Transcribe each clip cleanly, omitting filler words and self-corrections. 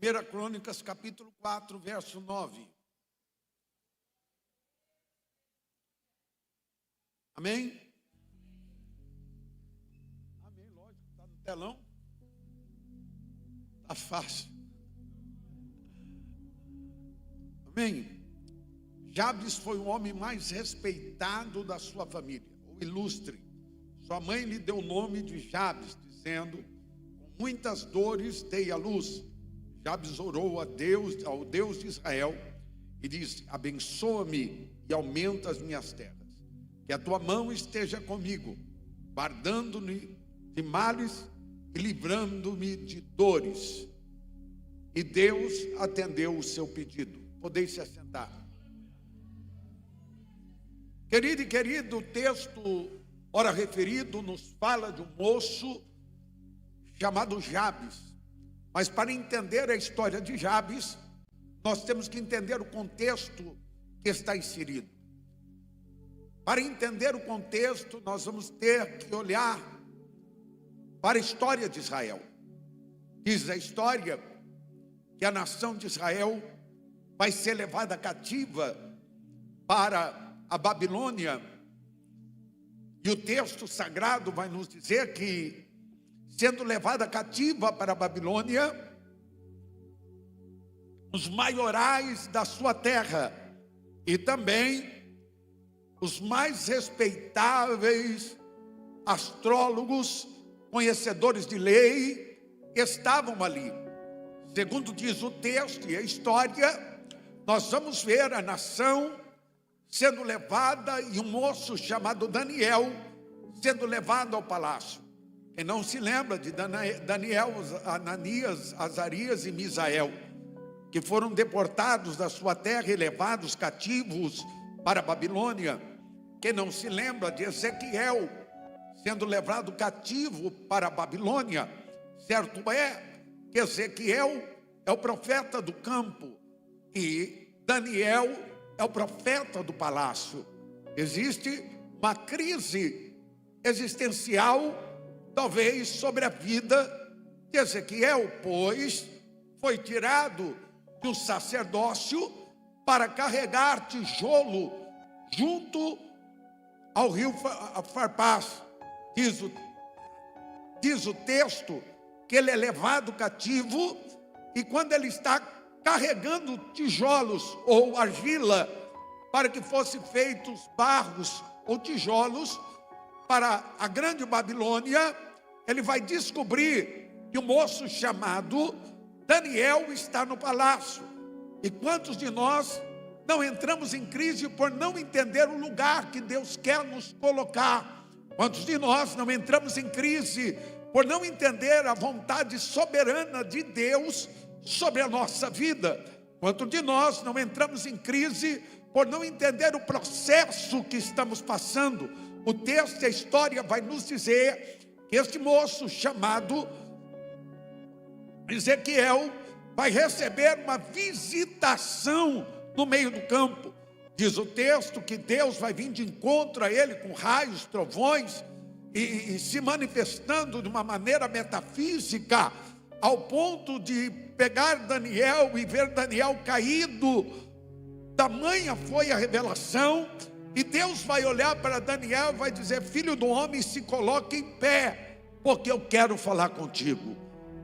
1 Crônicas, capítulo 4, verso 9. Amém? Amém, lógico, está no telão. Está fácil. Amém? Jabes foi o homem mais respeitado da sua família, o ilustre. Sua mãe lhe deu o nome de Jabes, dizendo: com muitas dores dei à luz. Jabes orou ao Deus de Israel, e disse: abençoa-me e aumenta as minhas terras. Que a tua mão esteja comigo, guardando-me de males e livrando-me de dores. E Deus atendeu o seu pedido. Podeis se assentar. Querido e querido, o texto ora referido nos fala de um moço chamado Jabes. Mas para entender a história de Jabes, nós temos que entender o contexto que está inserido. Para entender o contexto, nós vamos ter que olhar para a história de Israel. Diz a história que a nação de Israel vai ser levada cativa para a Babilônia. E o texto sagrado vai nos dizer que, sendo levada cativa para a Babilônia, os maiorais da sua terra e também os mais respeitáveis astrólogos, conhecedores de lei, estavam ali. Segundo diz o texto e a história, nós vamos ver a nação sendo levada e um moço chamado Daniel sendo levado ao palácio. Quem não se lembra de Daniel, Ananias, Azarias e Misael, que foram deportados da sua terra e levados cativos para a Babilônia. Quem não se lembra de Ezequiel sendo levado cativo para a Babilônia. Certo é que Ezequiel é o profeta do campo e Daniel é o profeta do palácio. Existe uma crise existencial, talvez, sobre a vida de Ezequiel, pois foi tirado do sacerdócio para carregar tijolo junto ao rio Farpás. Diz o texto que ele é levado cativo e quando ele está carregando tijolos ou argila para que fossem feitos barros ou tijolos para a grande Babilônia, ele vai descobrir que um moço chamado Daniel está no palácio. E quantos de nós não entramos em crise por não entender o lugar que Deus quer nos colocar? Quantos de nós não entramos em crise por não entender a vontade soberana de Deus sobre a nossa vida? Quantos de nós não entramos em crise por não entender o processo que estamos passando? O texto e a história vai nos dizer que este moço chamado Ezequiel vai receber uma visitação no meio do campo. Diz o texto que Deus vai vir de encontro a ele com raios, trovões e se manifestando de uma maneira metafísica, ao ponto de pegar Daniel e ver Daniel caído. Tamanha foi a revelação, e Deus vai olhar para Daniel e vai dizer: filho do homem, se coloque em pé, porque eu quero falar contigo.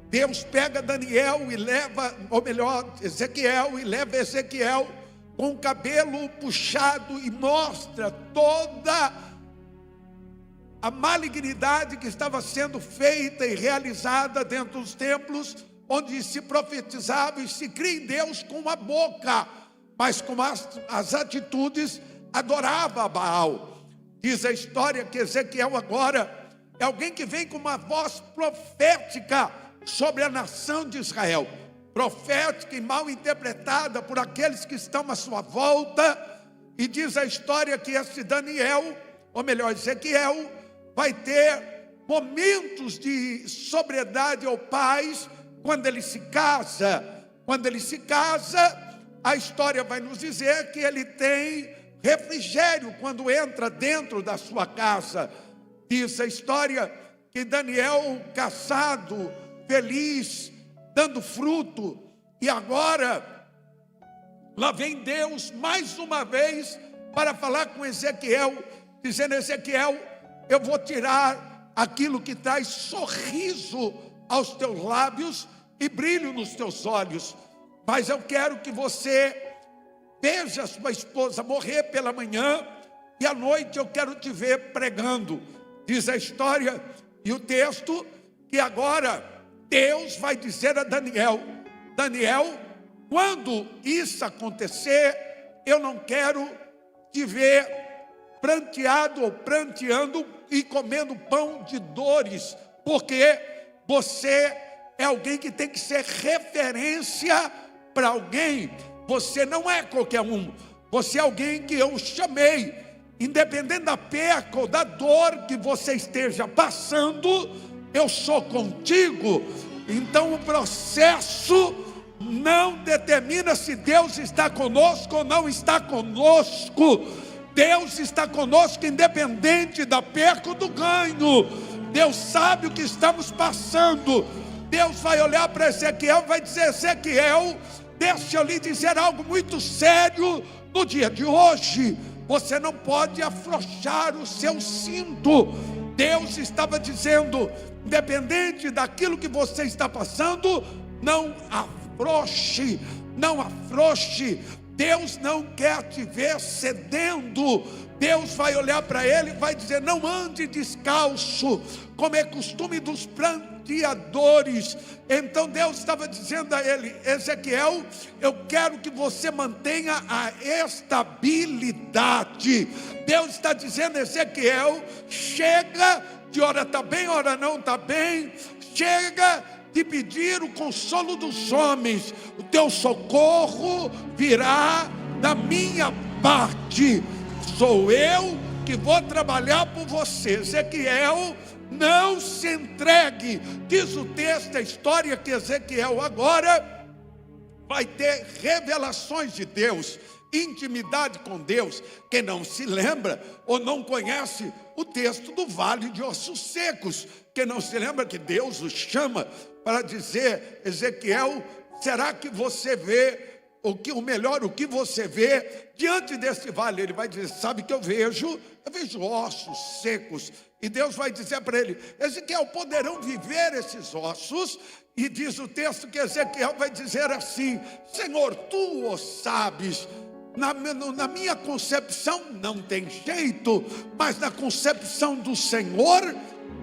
Deus pega Daniel e leva, ou melhor, Ezequiel, e leva Ezequiel com o cabelo puxado e mostra toda a malignidade que estava sendo feita e realizada dentro dos templos, onde se profetizava e se cria em Deus com a boca, mas com as atitudes adorava a Baal. Diz a história que Ezequiel agora é alguém que vem com uma voz profética sobre a nação de Israel, profética e mal interpretada por aqueles que estão à sua volta. E diz a história que esse Daniel, ou melhor, Ezequiel, vai ter momentos de sobriedade ou paz quando ele se casa. Quando ele se casa, a história vai nos dizer que ele tem refrigério quando entra dentro da sua casa. Diz a história que Daniel, casado, feliz, dando fruto, E agora, lá vem Deus mais uma vez para falar com Ezequiel, dizendo: Ezequiel, eu vou tirar aquilo que traz sorriso aos teus lábios e brilho nos teus olhos, mas eu quero que você veja sua esposa morrer pela manhã, e à noite eu quero te ver pregando. Diz a história e o texto que agora Deus vai dizer a Daniel: Daniel, quando isso acontecer, eu não quero te ver pranteado ou pranteando e comendo pão de dores, porque você é alguém que tem que ser referência para alguém. Você não é qualquer um, você é alguém que eu chamei. Independente da perca ou da dor que você esteja passando, eu sou contigo. Então o processo não determina se Deus está conosco ou não está conosco. Deus está conosco independente da perca ou do ganho. Deus sabe o que estamos passando. Deus vai olhar para Ezequiel e vai dizer: Ezequiel, deixa eu lhe dizer algo muito sério no dia de hoje. Você não pode afrouxar o seu cinto. Deus estava dizendo: independente daquilo que você está passando, não afrouxe, não afrouxe. Deus não quer te ver cedendo. Deus vai olhar para ele e vai dizer: não ande descalço, como é costume dos pranteadores. Então Deus estava dizendo a ele: Ezequiel, eu quero que você mantenha a estabilidade. Deus está dizendo: Ezequiel, chega de hora está bem, hora não está bem. Chega de pedir o consolo dos homens. O teu socorro virá da minha parte. Sou eu que vou trabalhar por você. Ezequiel, não se entregue. Diz o texto, a história, que Ezequiel agora vai ter revelações de Deus, intimidade com Deus. Quem não se lembra ou não conhece o texto do vale de ossos secos, quem não se lembra que Deus o chama para dizer: Ezequiel, será que você vê o melhor, o que você vê diante desse vale? Ele vai dizer: sabe que eu vejo ossos secos. E Deus vai dizer para ele: Ezequiel, poderão viver esses ossos? E diz o texto que Ezequiel vai dizer assim: Senhor, tu o sabes. Na minha concepção não tem jeito, mas na concepção do Senhor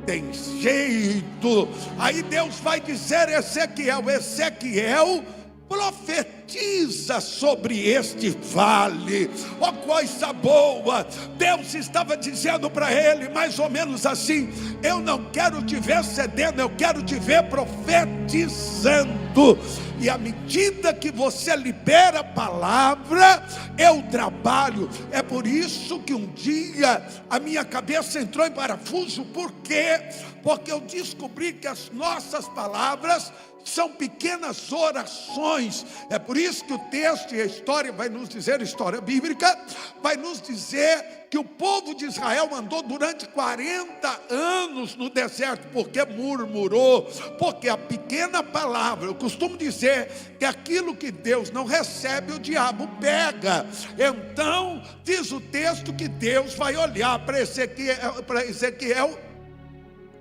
tem jeito. Aí Deus vai dizer a Ezequiel: Ezequiel, profetiza sobre este vale. Ó, coisa boa! Deus estava dizendo para ele mais ou menos assim: eu não quero te ver cedendo, eu quero te ver profetizando. E à medida que você libera a palavra, eu trabalho. É por isso que um dia a minha cabeça entrou em parafuso. Por quê? Porque eu descobri que as nossas palavras são pequenas orações. É por isso que o texto e a história vai nos dizer, a história bíblica vai nos dizer que o povo de Israel andou durante 40 anos no deserto, porque murmurou, porque a pequena palavra, eu costumo dizer que aquilo que Deus não recebe, o diabo pega. Então diz o texto que Deus vai olhar para Ezequiel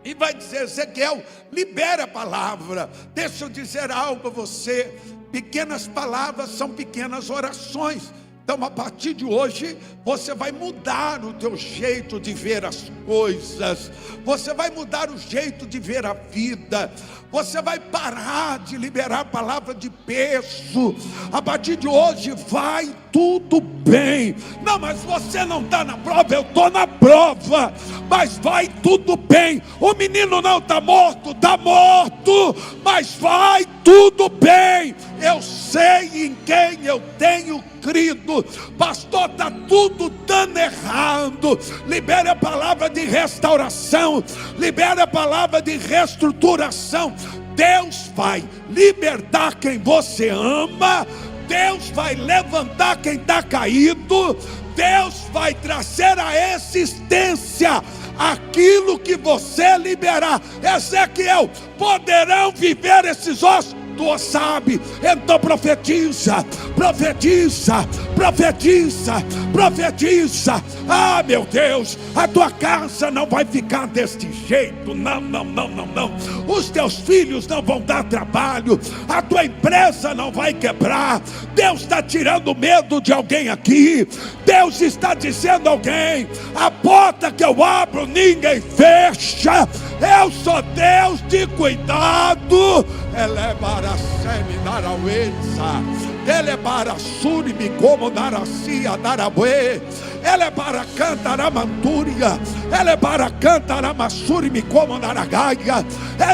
e vai dizer: Ezequiel, libera a palavra. Deixa eu dizer algo a você: pequenas palavras são pequenas orações. Então a partir de hoje você vai mudar o teu jeito de ver as coisas, você vai mudar o jeito de ver a vida, você vai parar de liberar a palavra de peso. A partir de hoje vai tudo bem. Não, mas você não está na prova, eu estou na prova, mas vai tudo bem. O menino não está morto, está morto, mas vai tudo bem. Eu sei em quem eu tenho crido. Pastor, está tudo dando errado. Libere a palavra de restauração, libere a palavra de reestruturação. Deus vai libertar quem você ama, Deus vai levantar quem está caído, Deus vai trazer à existência aquilo que você liberar. Ezequiel, poderão viver esses ossos? o sabe. Então profetiza, profetiza, profetiza, profetiza. Ah, meu Deus, a tua casa não vai ficar deste jeito. Não, não, não, não, não. Os teus filhos não vão dar trabalho. A tua empresa não vai quebrar. Deus está tirando medo de alguém aqui. Deus está dizendo a alguém: a porta que eu abro ninguém fecha. Eu sou Deus de cuidado. Elebara seminar a uença. Elebara suri me como naracia darabue. Elebara cantara mantúria. Elebara cantara massuri me como naragaia.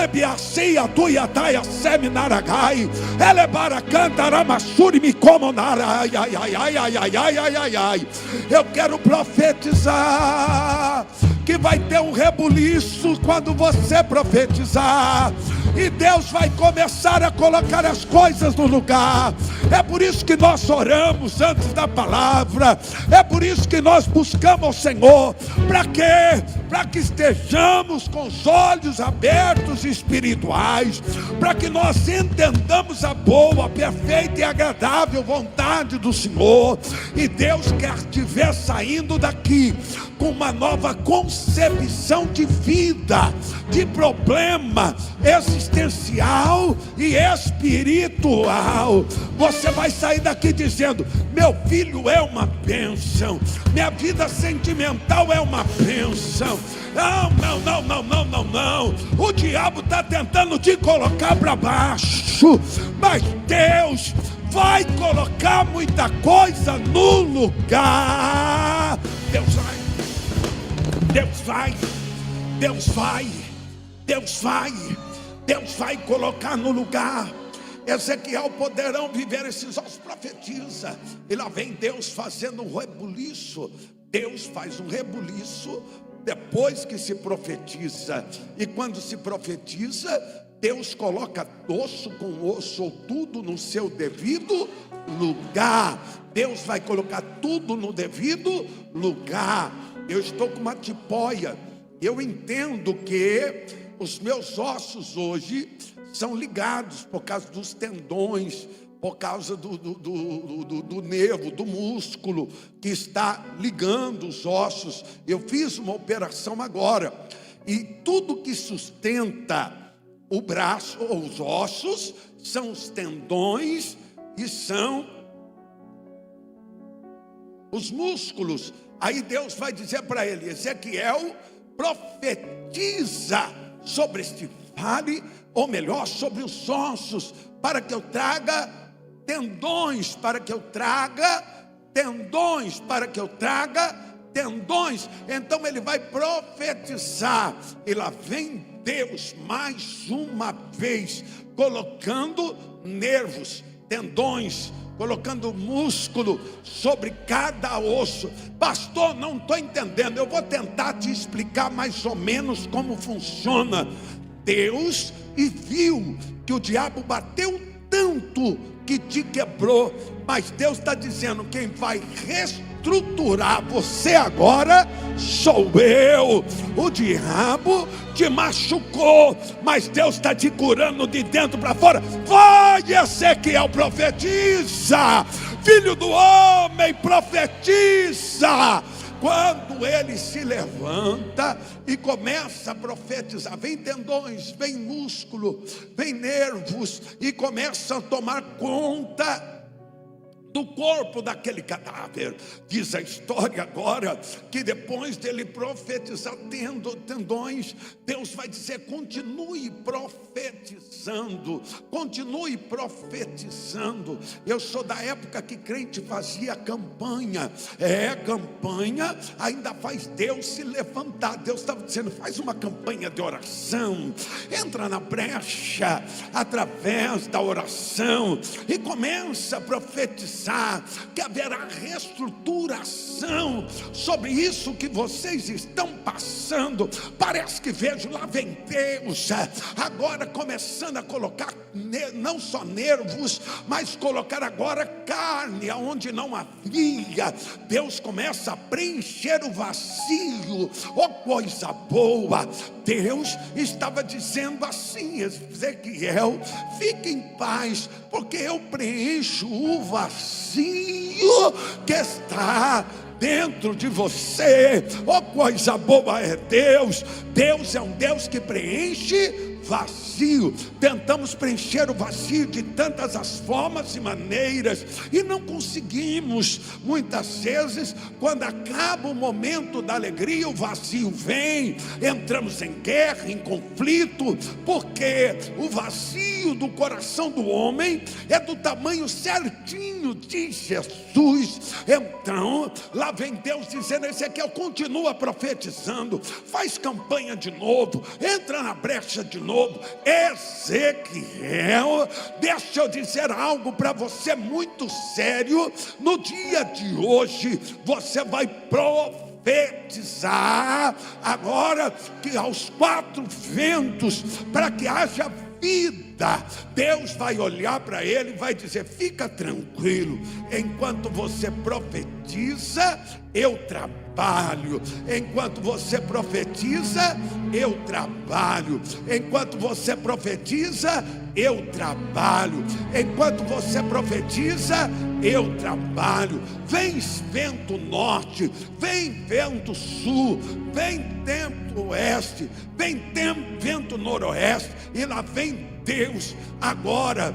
Ebiacia tuia taia seminaragai. Elebara cantara massuri me como narai. Eu quero profetizar que vai ter um rebuliço quando você profetizar. E Deus vai começar a colocar as coisas no lugar. É por isso que nós oramos antes da palavra. É por isso que nós buscamos o Senhor. Para quê? Para que estejamos com os olhos abertos espirituais. Para que nós entendamos a boa, perfeita e agradável vontade do Senhor. E Deus quer te ver saindo daqui com uma nova concepção de vida, de problema existencial e espiritual. Você vai sair daqui dizendo: meu filho é uma bênção, minha vida sentimental é uma bênção. Não, não, não, não, não, não, não. O diabo está tentando te colocar para baixo, mas Deus vai colocar muita coisa no lugar. Deus vai, Deus vai, Deus vai, Deus vai, Deus vai colocar no lugar. Ezequiel poderão viver esses ossos, profetiza. E lá vem Deus fazendo um rebuliço. Deus faz um rebuliço depois que se profetiza. E quando se profetiza, Deus coloca osso com osso, ou tudo no seu devido lugar. Deus vai colocar tudo no devido lugar. Eu estou com uma tipóia. Eu entendo que os meus ossos hoje são ligados por causa dos tendões, por causa do nervo, do músculo que está ligando os ossos. Eu fiz uma operação agora, e tudo que sustenta o braço ou os ossos são os tendões e são os músculos. Aí Deus vai dizer para ele: Ezequiel, profetiza sobre este vale, ou melhor, sobre os ossos, para que eu traga tendões, para que eu traga tendões, para que eu traga tendões. Então ele vai profetizar, e lá vem Deus mais uma vez, colocando nervos, tendões, colocando músculo sobre cada osso. Pastor, não estou entendendo. Eu vou tentar te explicar mais ou menos como funciona. Deus e viu que o diabo bateu tanto que te quebrou, mas Deus está dizendo: quem vai reestruturar você agora sou eu. O diabo te machucou, mas Deus está te curando de dentro para fora. Vai, Ezequiel, profetiza. Filho do homem, profetiza. Quando ele se levanta e começa a profetizar, vem tendões, vem músculo, vem nervos, e começa a tomar conta do corpo daquele cadáver. Diz a história agora que depois dele profetizar tendões, Deus vai dizer: continue profetizando, continue profetizando. Eu sou da época que crente fazia campanha. Campanha ainda faz Deus se levantar. Deus estava dizendo: faz uma campanha de oração, entra na brecha através da oração e começa a profetizar que haverá reestruturação sobre isso que vocês estão passando. Parece que vejo, lá vem Deus agora começando a colocar não só nervos, mas colocar agora carne aonde não havia. Deus começa a preencher o vazio. Oh, coisa boa! Deus estava dizendo assim: Ezequiel, fique em paz, porque eu preencho o vazio que está dentro de você. Oh, coisa boa é Deus. Deus é um Deus que preenche vazio. Tentamos preencher o vazio de tantas as formas e maneiras, e não conseguimos. Muitas vezes, quando acaba o momento da alegria, o vazio vem, entramos em guerra, em conflito, porque o vazio do coração do homem é do tamanho certinho de Jesus. Então, lá vem Deus dizendo: Ezequiel, continua profetizando, faz campanha de novo, entra na brecha de novo. Ezequiel, deixa eu dizer algo para você muito sério. No dia de hoje, você vai profetizar agora que aos quatro ventos, para que haja vida. Deus vai olhar para ele e vai dizer: fica tranquilo, enquanto você profetiza, eu trabalho. Enquanto você profetiza, eu trabalho. Enquanto você profetiza, eu trabalho. Enquanto você profetiza, eu trabalho. Vem vento norte, vem vento sul, vem vento oeste, vem vento noroeste, e lá vem Deus agora,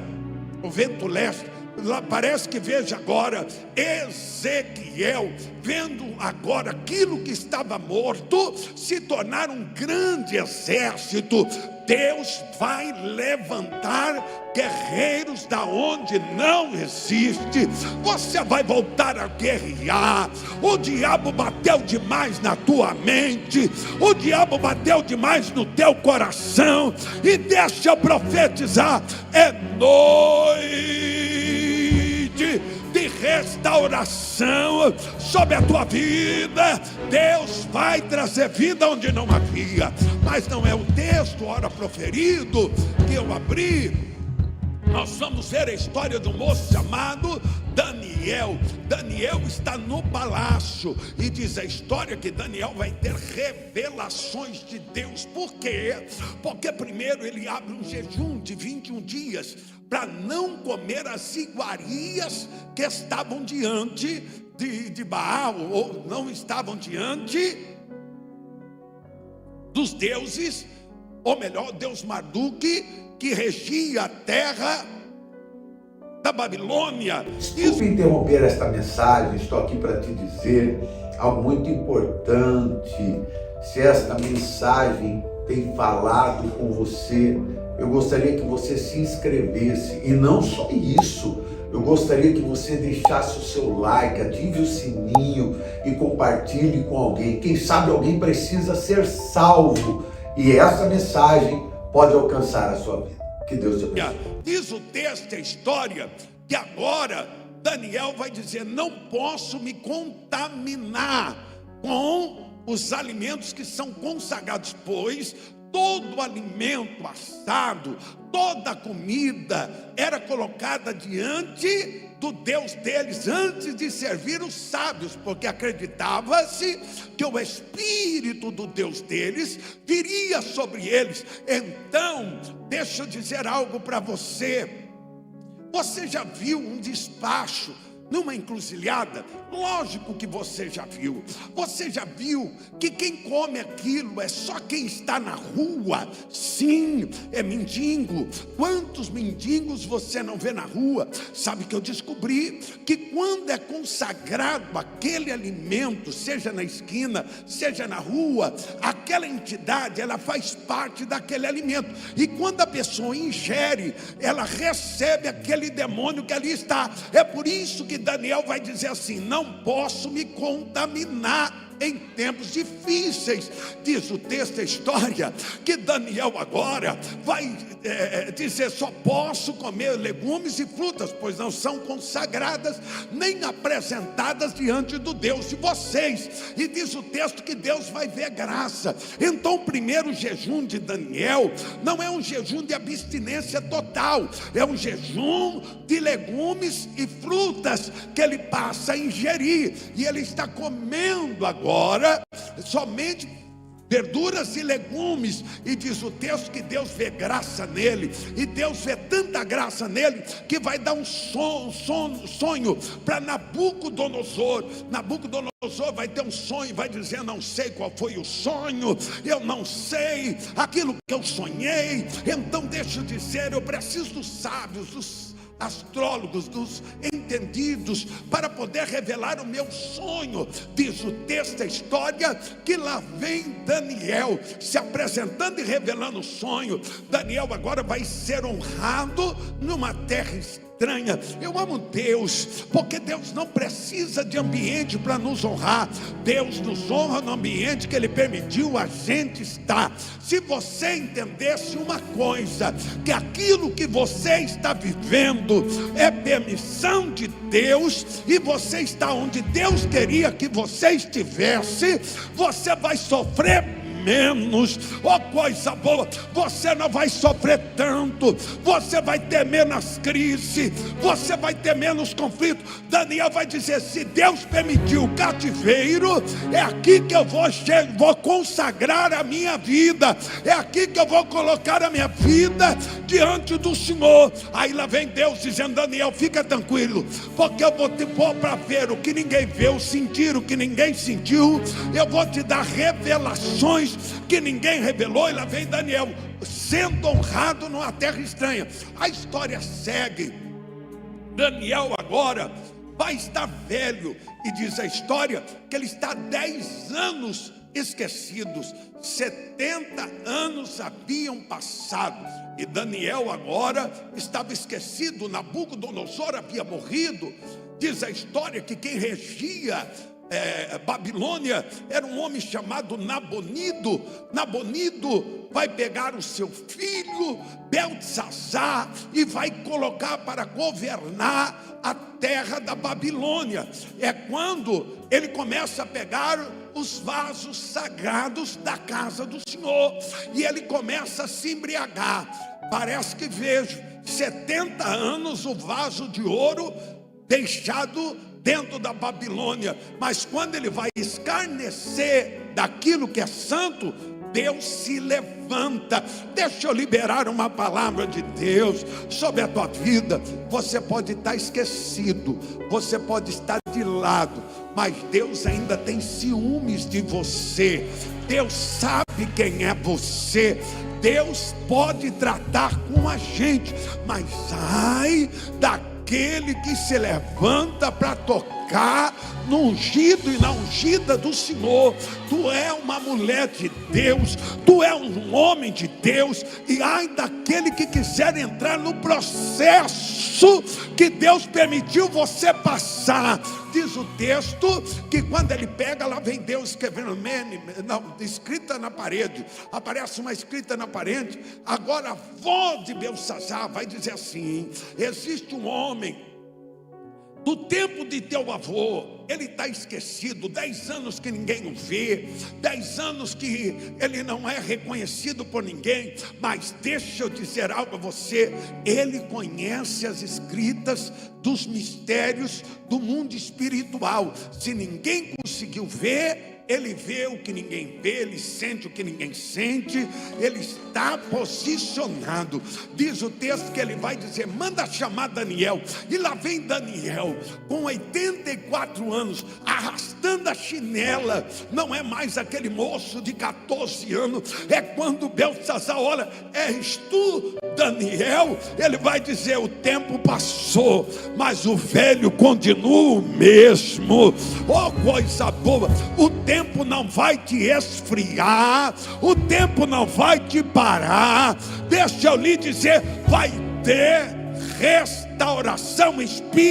o vento leste. Lá parece que veja agora Ezequiel vendo agora aquilo que estava morto se tornar um grande exército. Deus vai levantar guerreiros da onde não existe. Você vai voltar a guerrear. O diabo bateu demais na tua mente, o diabo bateu demais no teu coração. E deixa eu profetizar: é noite de restauração sobre a tua vida. Deus vai trazer vida onde não havia. Mas não é o texto ora proferido que eu abri. Nós vamos ver a história de um moço chamado Daniel. Daniel está no palácio, e diz a história que Daniel vai ter revelações de Deus. Por quê? Porque primeiro ele abre um jejum de 21 dias para não comer as iguarias que estavam diante de Baal, ou não estavam diante dos deuses, ou melhor, Deus Marduk, que regia a terra da Babilônia. Desculpe interromper esta mensagem, estou aqui para te dizer algo muito importante. Se esta mensagem tem falado com você, eu gostaria que você se inscrevesse. E não só isso, eu gostaria que você deixasse o seu like, ative o sininho e compartilhe com alguém. Quem sabe alguém precisa ser salvo, e essa mensagem pode alcançar a sua vida. Que Deus te abençoe. Diz o texto, a história, que agora Daniel vai dizer: não posso me contaminar com os alimentos que são consagrados, pois todo alimento assado, toda comida era colocada diante do Deus deles antes de servir os sábios, porque acreditava-se que o Espírito do Deus deles viria sobre eles. Então, deixa eu dizer algo para você. Você já viu um despacho numa encruzilhada? Lógico que você já viu. Você já viu que quem come aquilo é só quem está na rua? Sim, é mendigo. Quantos mendigos você não vê na rua? Sabe que eu descobri que quando é consagrado aquele alimento, seja na esquina, seja na rua, aquela entidade, ela faz parte daquele alimento. E quando a pessoa ingere, ela recebe aquele demônio que ali está. É por isso que Daniel vai dizer assim: não posso me contaminar em tempos difíceis. Diz o texto, a história, que Daniel agora vai dizer: só posso comer legumes e frutas, pois não são consagradas nem apresentadas diante do Deus de vocês. E diz o texto que Deus vai ver graça. Então o primeiro jejum de Daniel não é um jejum de abstinência total, é um jejum de legumes e frutas que ele passa a ingerir, e ele está comendo agora somente verduras e legumes, e diz o texto que Deus vê graça nele, e Deus vê tanta graça nele, que vai dar um sonho para Nabucodonosor. Nabucodonosor vai ter um sonho, vai dizer: não sei qual foi o sonho, eu não sei aquilo que eu sonhei. Então deixa eu dizer, eu preciso dos sábios, dos astrólogos, dos entendidos, para poder revelar o meu sonho. Diz o texto, a história, que lá vem Daniel se apresentando e revelando o sonho. Daniel agora vai ser honrado numa terra estranha. Eu amo Deus, porque Deus não precisa de ambiente para nos honrar. Deus nos honra no ambiente que Ele permitiu a gente estar. Se você entendesse uma coisa, que aquilo que você está vivendo é permissão de Deus, e você está onde Deus queria que você estivesse, você vai sofrer menos. Oh, coisa boa, você não vai sofrer tanto, você vai ter menos crise, você vai ter menos conflito. Daniel vai dizer: se Deus permitiu o cativeiro, é aqui que eu vou consagrar a minha vida, é aqui que eu vou colocar a minha vida diante do Senhor. Aí lá vem Deus dizendo: Daniel, fica tranquilo, porque eu vou te pôr para ver o que ninguém viu, sentir o que ninguém sentiu, eu vou te dar revelações que ninguém revelou. E lá vem Daniel sendo honrado numa terra estranha. A história segue. Daniel agora vai estar velho, e diz a história que ele está 10 anos esquecidos. 70 anos haviam passado, e Daniel agora estava esquecido. Nabucodonosor havia morrido. Diz a história que quem regia Babilônia era um homem chamado Nabonido. Nabonido vai pegar o seu filho Beltesazar e vai colocar para governar a terra da Babilônia. É quando ele começa a pegar os vasos sagrados da casa do Senhor, e ele começa a se embriagar. Parece que vejo 70 anos o vaso de ouro deixado dentro da Babilônia, mas quando ele vai escarnecer daquilo que é santo, Deus se levanta. Deixa eu liberar uma palavra de Deus sobre a tua vida. Você pode estar esquecido, você pode estar de lado, mas Deus ainda tem ciúmes de você. Deus sabe quem é você. Deus pode tratar com a gente, mas ai daquele que se levanta para tocar no ungido e na ungida do Senhor. Tu é uma mulher de Deus, tu é um homem de Deus, e ai daquele que quiser entrar no processo que Deus permitiu você passar. Diz o texto que quando ele pega, lá vem Deus escrevendo, escrita na parede, aparece uma escrita na parede. Agora a voz de Beltesazar vai dizer assim: existe um homem do tempo de teu avô, ele está esquecido, 10 anos que ninguém o vê, 10 anos que ele não é reconhecido por ninguém, mas deixa eu dizer algo a você, ele conhece as escritas dos mistérios do mundo espiritual. Se ninguém conseguiu ver, ele vê o que ninguém vê, ele sente o que ninguém sente, ele está posicionado. Diz o texto que ele vai dizer: manda chamar Daniel. E lá vem Daniel com 84 anos, arrastando a chinela. Não é mais aquele moço de 14 anos. É quando Beltesazar olha: és tu, Daniel? Ele vai dizer: o tempo passou, mas o velho continua o mesmo. Oh, coisa boa! O tempo não vai te esfriar, o tempo não vai te parar. Deixa eu lhe dizer, vai ter restauração espiritual.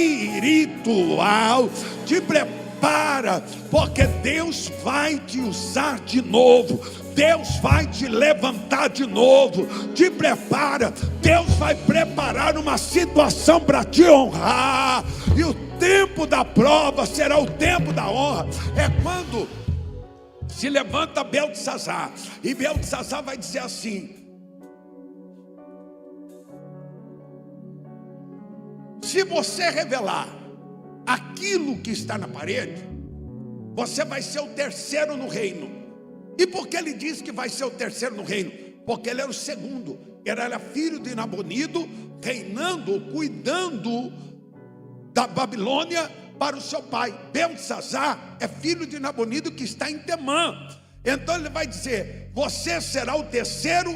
Te prepara, porque Deus vai te usar de novo. Deus vai te levantar de novo. Te prepara, Deus vai preparar uma situação para te honrar. E o tempo da prova será o tempo da honra. É quando se levanta Beltesazar, e Beltesazar vai dizer assim: se você revelar aquilo que está na parede, você vai ser o terceiro no reino. E por que ele diz que vai ser o terceiro no reino? Porque ele era o segundo. Ele era filho de Nabonido, reinando, cuidando da Babilônia para o seu pai. Belsazar é filho de Nabonido que está em Temã. Então ele vai dizer: você será o terceiro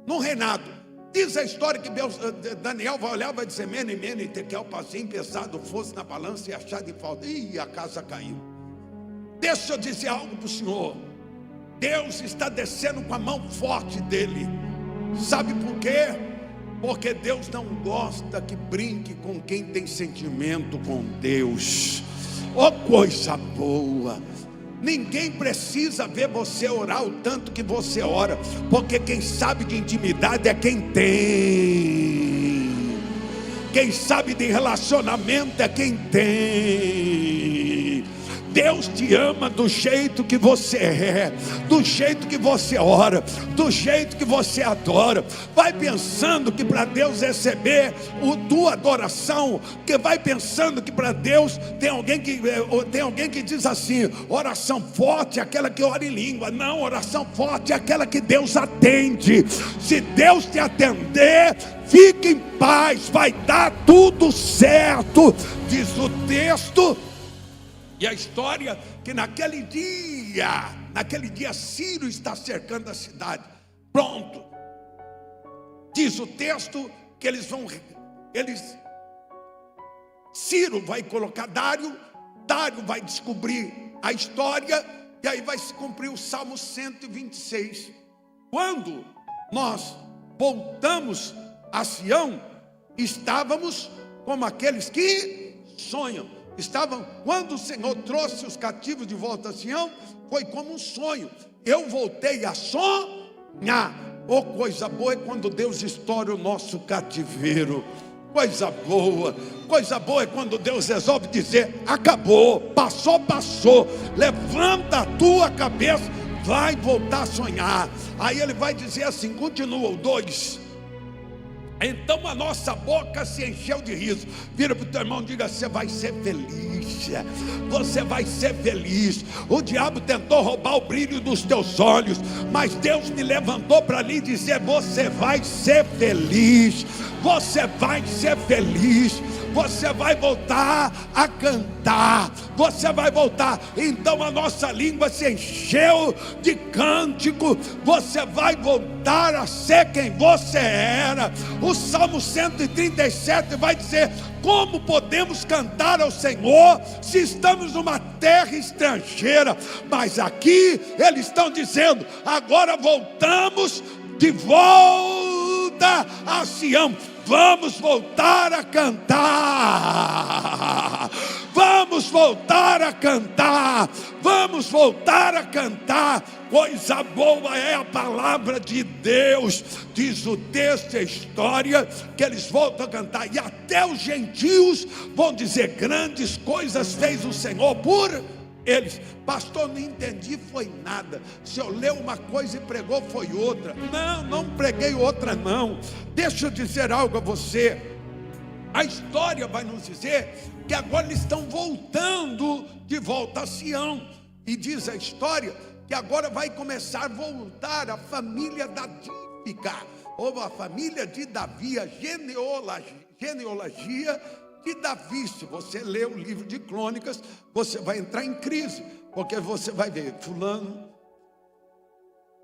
no reinado. Diz a história que Daniel vai olhar e vai dizer: Mene, Mene, Tekel, Pazim, pesado fosse na balança e achar de falta. Ih, a casa caiu. Deixa eu dizer algo para o senhor. Deus está descendo com a mão forte dele. Sabe por quê? Porque Deus não gosta que brinque com quem tem sentimento com Deus. Oh, coisa boa! Ninguém precisa ver você orar o tanto que você ora, porque quem sabe de intimidade é quem tem. Quem sabe de relacionamento é quem tem. Deus te ama do jeito que você é, do jeito que você ora, do jeito que você adora. Vai pensando que para Deus receber tua adoração, que vai pensando que para Deus tem alguém que diz assim: oração forte é aquela que ora em língua. Não, oração forte é aquela que Deus atende. Se Deus te atender, fique em paz, vai dar tudo certo. Diz o texto. E a história que naquele dia Ciro está cercando a cidade. Pronto. Diz o texto que Ciro vai colocar Dário vai descobrir a história, e aí vai se cumprir o Salmo 126. Quando nós voltamos a Sião, estávamos como aqueles que sonham. Quando o Senhor trouxe os cativos de volta a Sião, foi como um sonho. Eu voltei a sonhar. Oh, coisa boa é quando Deus estoura o nosso cativeiro. Coisa boa é quando Deus resolve dizer: acabou, passou, levanta a tua cabeça, vai voltar a sonhar. Aí ele vai dizer assim, continua o 2: então a nossa boca se encheu de riso. Vira para o teu irmão e diga: você vai ser feliz. Você vai ser feliz. O diabo tentou roubar o brilho dos teus olhos, mas Deus me levantou para lhe dizer: você vai ser feliz. Você vai ser feliz. Você vai voltar a cantar. Você vai voltar. Então a nossa língua se encheu de cântico. Você vai voltar a ser quem você era. O Salmo 137 vai dizer: como podemos cantar ao Senhor se estamos numa terra estrangeira? Mas aqui eles estão dizendo: agora voltamos de volta a Sião. Vamos voltar a cantar. Vamos voltar a cantar. Vamos voltar a cantar. Coisa boa é a palavra de Deus. Diz o texto e a história que eles voltam a cantar. E até os gentios vão dizer: grandes coisas fez o Senhor por eles. Pastor, não entendi, foi nada. Se eu leu uma coisa e pregou foi outra. Não preguei outra não. Deixa eu dizer algo a você. A história vai nos dizer que agora eles estão voltando de volta a Sião. E diz a história que agora vai começar a voltar a família davídica, ou a família de Davi, a genealogia de Davi. Se você ler o livro de Crônicas, você vai entrar em crise, porque você vai ver fulano,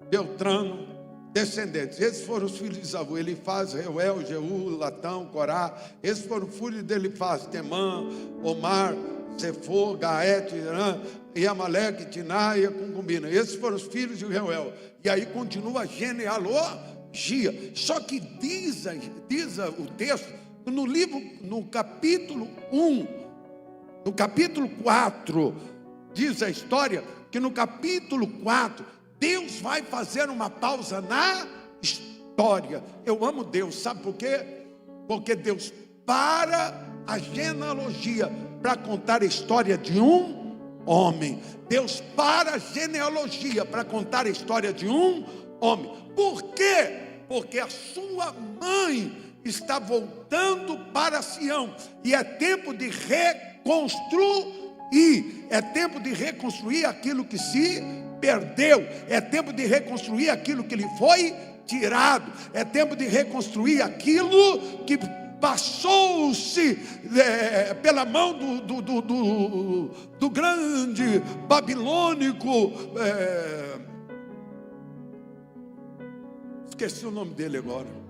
Beltrano, descendentes. Esses foram os filhos de Esaú: Elifaz, Reuel, Jeú, Latão, Corá. Esses foram os filhos de Elifaz: Temã, Omar, Sefor, Gaete, Irã, e Amaleque, Tiná e a concubina. Esses foram os filhos de Reuel. E aí continua a genealogia. Só que diz o texto, no capítulo 1, no capítulo 4, diz a história que no capítulo 4, Deus vai fazer uma pausa na história. Eu amo Deus, sabe por quê? Porque Deus para a genealogia para contar a história de um homem. Deus para a genealogia para contar a história de um homem. Por quê? Porque a sua mãe está voltando para Sião, e é tempo de reconstrução. reconstruir, é tempo de reconstruir aquilo que se perdeu, é tempo de reconstruir aquilo que lhe foi tirado, é tempo de reconstruir aquilo que passou-se pela mão do grande babilônico, esqueci o nome dele agora,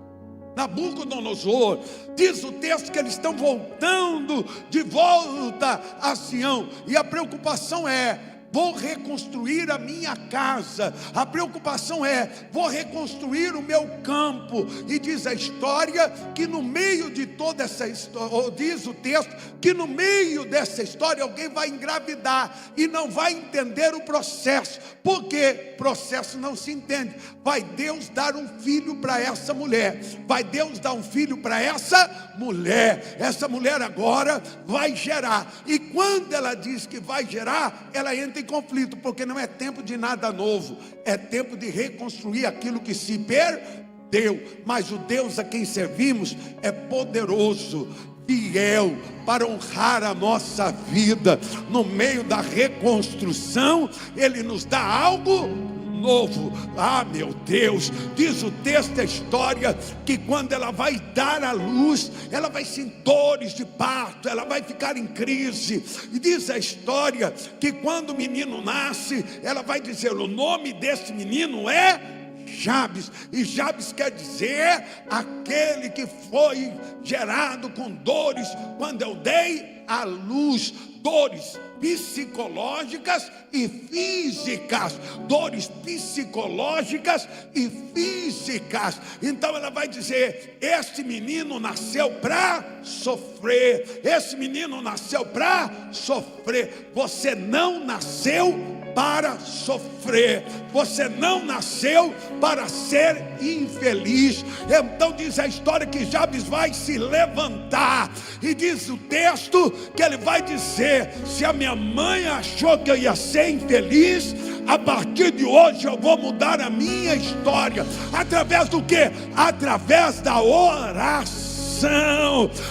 Nabucodonosor. Diz o texto que eles estão voltando de volta a Sião, e a preocupação é: vou reconstruir a minha casa. A preocupação é: vou reconstruir o meu campo. E diz a história que no meio de toda essa história, ou diz o texto, que no meio dessa história alguém vai engravidar e não vai entender o processo. Por quê? Processo não se entende. Vai Deus dar um filho para essa mulher. Vai Deus dar um filho para essa mulher. Essa mulher agora vai gerar. E quando ela diz que vai gerar, ela entra em conflito, porque não é tempo de nada novo, é tempo de reconstruir aquilo que se perdeu. Mas o Deus a quem servimos é poderoso, fiel, para honrar a nossa vida. No meio da reconstrução, Ele nos dá algo novo. Ah, meu Deus, diz o texto, a história, que quando ela vai dar à luz, ela vai sentir dores de parto, ela vai ficar em crise. E diz a história que quando o menino nasce, ela vai dizer: o nome desse menino é Jabes. E Jabes quer dizer aquele que foi gerado com dores quando eu dei à luz. Dores psicológicas e físicas, dores psicológicas e físicas. Então ela vai dizer: este menino nasceu para sofrer, esse menino nasceu para sofrer. Você não nasceu para sofrer, você não nasceu para ser infeliz. Então diz a história que Jabes vai se levantar, e diz o texto que ele vai dizer: se a minha mãe achou que eu ia ser infeliz, a partir de hoje eu vou mudar a minha história. Através do quê? Através da oração.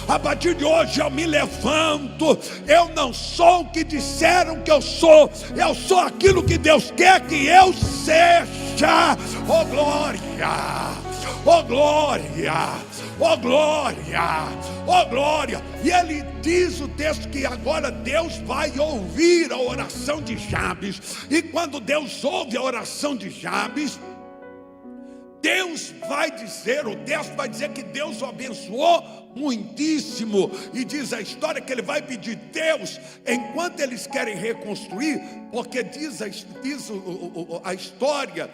A partir de hoje eu me levanto. Eu não sou o que disseram que eu sou aquilo que Deus quer que eu seja. Oh glória, oh glória, oh glória, oh glória. E ele diz o texto que agora Deus vai ouvir a oração de Jabes. E quando Deus ouve a oração de Jabes, Deus vai dizer, o texto vai dizer que Deus o abençoou muitíssimo. E diz a história que ele vai pedir: Deus, enquanto eles querem reconstruir, porque diz a história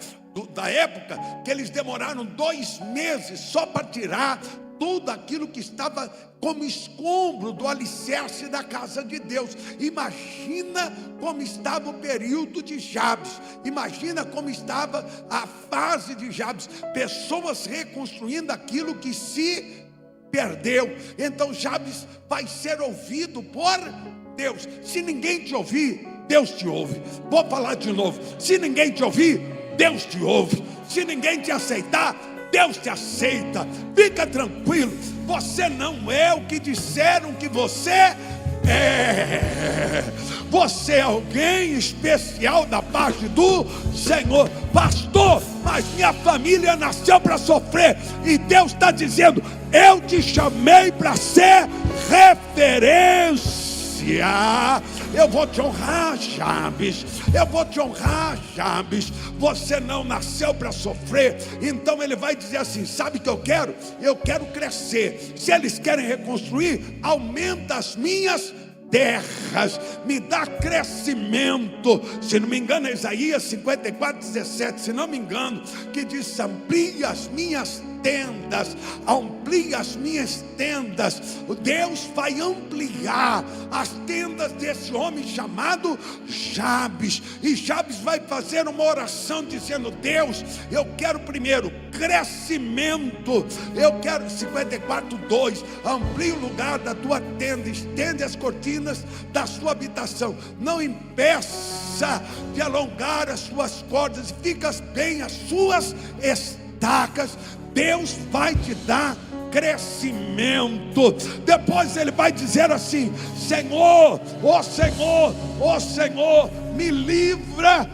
da época que eles demoraram 2 meses só para tirar tudo aquilo que estava como escombro do alicerce da casa de Deus. Imagina como estava o período de Jabes, imagina como estava a fase de Jabes, pessoas reconstruindo aquilo que se perdeu. Então Jabes vai ser ouvido por Deus. Se ninguém te ouvir, Deus te ouve. Vou falar de novo: se ninguém te ouvir, Deus te ouve. Se ninguém te aceitar, Deus te aceita. Fica tranquilo, você não é o que disseram que você é. Você é alguém especial da parte do Senhor. Pastor, mas minha família nasceu para sofrer. E Deus está dizendo: eu te chamei para ser referência. Eu vou te honrar, Jabes. Eu vou te honrar, Jabes. Você não nasceu para sofrer. Então ele vai dizer assim: sabe o que eu quero? Eu quero crescer. Se eles querem reconstruir, aumenta as minhas terras, me dá crescimento. Se não me engano é Isaías 54:17, se não me engano, que diz: amplia as minhas tendas, amplia as minhas tendas. Deus vai ampliar as tendas desse homem chamado Jabes. E Jabes vai fazer uma oração dizendo: Deus, eu quero primeiro crescimento. Eu quero, 54:2, amplia o lugar da tua tenda, estende as cortinas da sua habitação, não impeça de alongar as suas cordas, e ficas bem as suas estacas. Deus vai te dar crescimento. Depois ele vai dizer assim: Senhor, ó Senhor, ó Senhor, me livra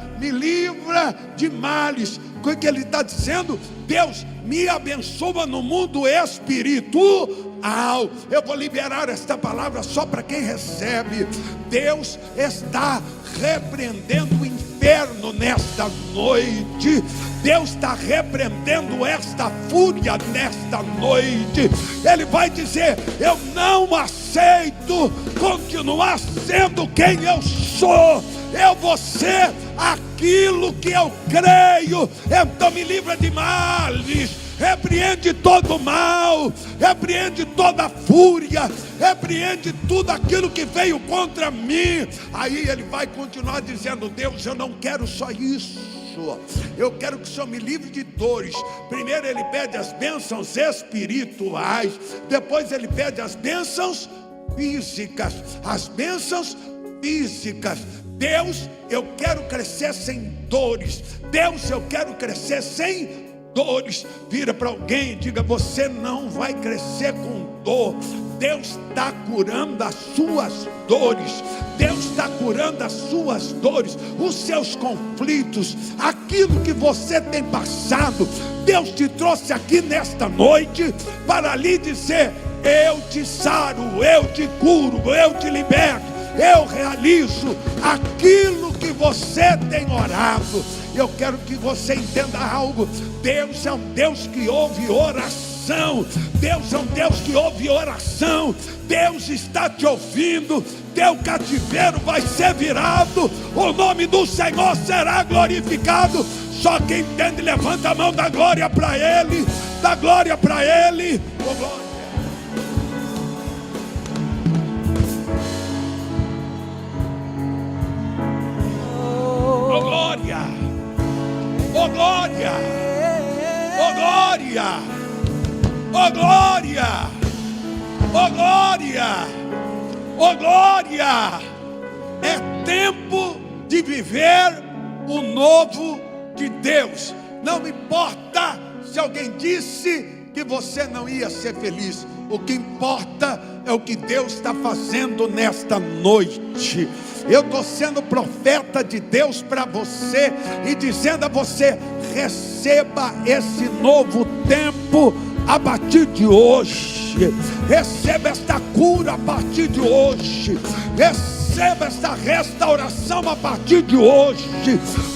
de males. O que ele está dizendo? Deus, me abençoa no mundo espiritual. Eu vou liberar esta palavra só para quem recebe. Deus está repreendendo o inferno nesta noite. Deus está repreendendo esta fúria nesta noite. Ele vai dizer: eu não aceito continuar sendo quem eu sou. Eu vou ser aquilo que eu creio. Então me livra de males, repreende todo mal, repreende toda fúria, repreende tudo aquilo que veio contra mim. Aí ele vai continuar dizendo: Deus, eu não quero só isso, eu quero que o Senhor me livre de dores. Primeiro ele pede as bênçãos espirituais, depois ele pede as bênçãos físicas. As bênçãos físicas: Deus, eu quero crescer sem dores. Deus, eu quero crescer sem dores. Vira para alguém e diga: você não vai crescer com dor. Deus está curando as suas dores. Deus está curando as suas dores, os seus conflitos, aquilo que você tem passado. Deus te trouxe aqui nesta noite para lhe dizer: eu te saro, eu te curo, eu te liberto, eu realizo aquilo que você tem orado. Eu quero que você entenda algo: Deus é um Deus que ouve oração. Deus é um Deus que ouve oração. Deus está te ouvindo. Teu cativeiro vai ser virado. O nome do Senhor será glorificado. Só quem entende, levanta a mão, dá glória para Ele. Dá glória para Ele. Oh, glória. Oh, glória. Oh, glória. Oh, glória. Oh, glória. Oh, glória. Oh, glória. É tempo de viver o novo de Deus. Não me importa se alguém disse que você não ia ser feliz. O que importa é o que Deus está fazendo nesta noite. Eu estou sendo profeta de Deus para você e dizendo a você: receba esse novo tempo a partir de hoje. Receba esta cura a partir de hoje. Receba esta restauração a partir de hoje.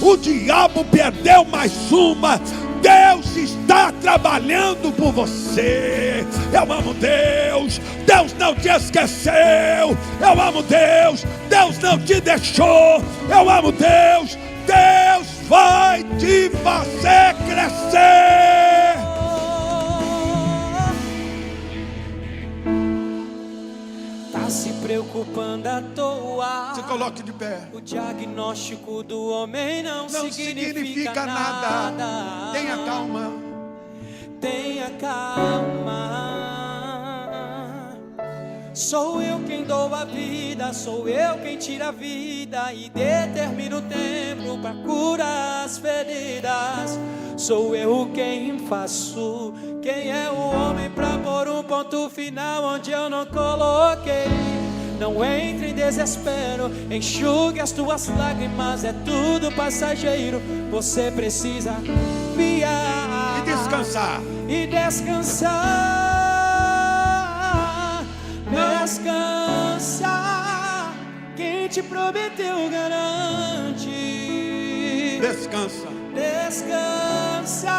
O diabo perdeu mais uma. Deus está trabalhando por você. Eu amo Deus. Deus não te esqueceu. Eu amo Deus. Deus não te deixou. Eu amo Deus. Deus vai te fazer crescer. Se preocupando à toa. Se coloque de pé. O diagnóstico do homem não significa nada. Tenha calma. Tenha calma. Sou eu quem dou a vida, sou eu quem tira a vida e determino o tempo para curar as feridas. Sou eu quem faço. Quem é o homem para pôr um ponto final onde eu não coloquei? Não entre em desespero, enxugue as tuas lágrimas, é tudo passageiro. Você precisa fiar e descansar. E descansar. Descansa. Quem te prometeu garante. Descansa. Descansa.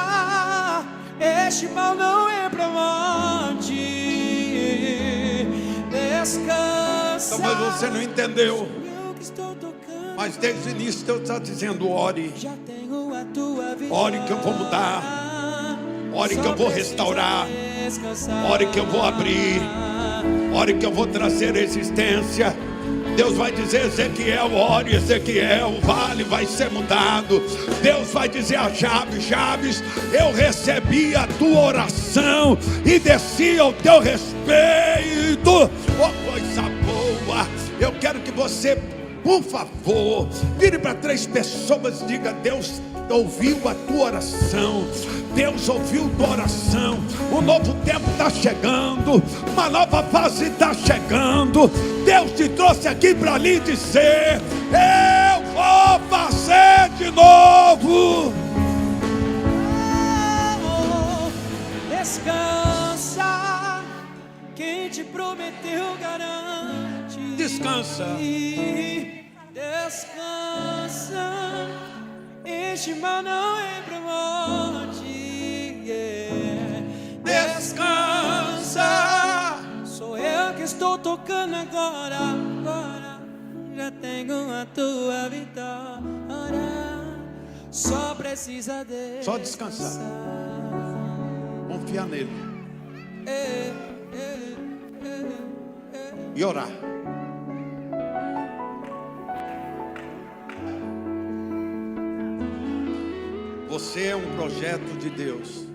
Este mal não é pra morte. Descansa. Talvez você não entendeu, mas desde o início Deus está dizendo: ore. Ore que eu vou mudar. Ore que eu vou restaurar. Ore que eu vou abrir. Ore que eu vou trazer existência. Deus vai dizer: Ezequiel, ore, Ezequiel, o vale vai ser mudado. Deus vai dizer a Jabes: Jabes, eu recebi a tua oração e desci ao teu respeito. Oh, coisa boa. Eu quero que você, por favor, vire para 3 pessoas e diga: Deus ouviu a tua oração. Deus ouviu tua oração. Um novo tempo está chegando, uma nova fase está chegando. Deus te trouxe aqui para lhe dizer: eu vou fazer de novo. Descansa, quem te prometeu garante. Descansa. Descansa, este mal não é pra morte. Descansa, sou eu que estou tocando agora. Agora já tenho a tua vitória. Só precisa descansar. Só descansar. Confiar nele e orar. Você é um projeto de Deus.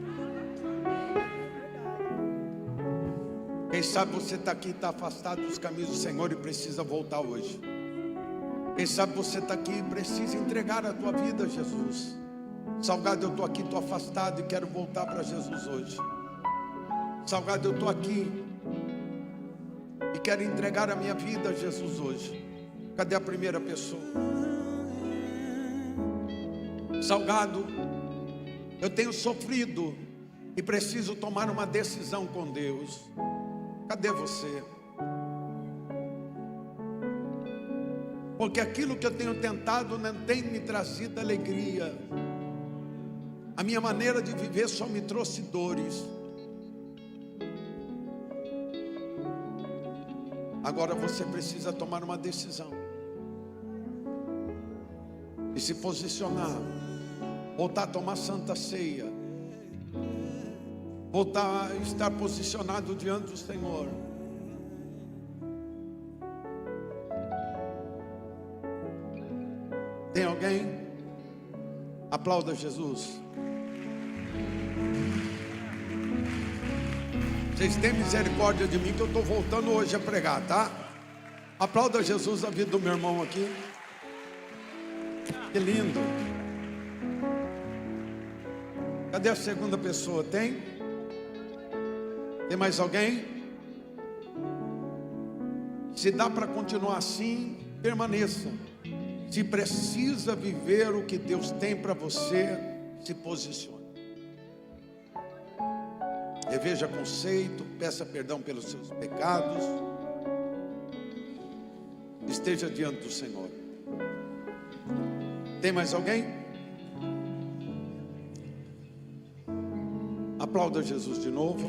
Quem sabe você está aqui, está afastado dos caminhos do Senhor e precisa voltar hoje. Quem sabe você está aqui e precisa entregar a tua vida a Jesus. Salgado, eu estou aqui, estou afastado e quero voltar para Jesus hoje. Salgado, eu estou aqui e quero entregar a minha vida a Jesus hoje. Cadê a primeira pessoa? Salgado, eu tenho sofrido e preciso tomar uma decisão com Deus. Cadê você? Porque aquilo que eu tenho tentado não tem me trazido alegria. A minha maneira de viver só me trouxe dores. Agora você precisa tomar uma decisão e se posicionar. Voltar a tomar santa ceia. Voltar a estar posicionado diante do Senhor. Tem alguém? Aplauda Jesus. Vocês têm misericórdia de mim que eu estou voltando hoje a pregar, tá? Aplauda Jesus a vida do meu irmão aqui. Que lindo. Cadê a segunda pessoa? Tem? Tem mais alguém? Se dá para continuar assim, permaneça. Se precisa viver o que Deus tem para você, se posicione. Reveja conceito, peça perdão pelos seus pecados. Esteja diante do Senhor. Tem mais alguém? Aplauda Jesus de novo.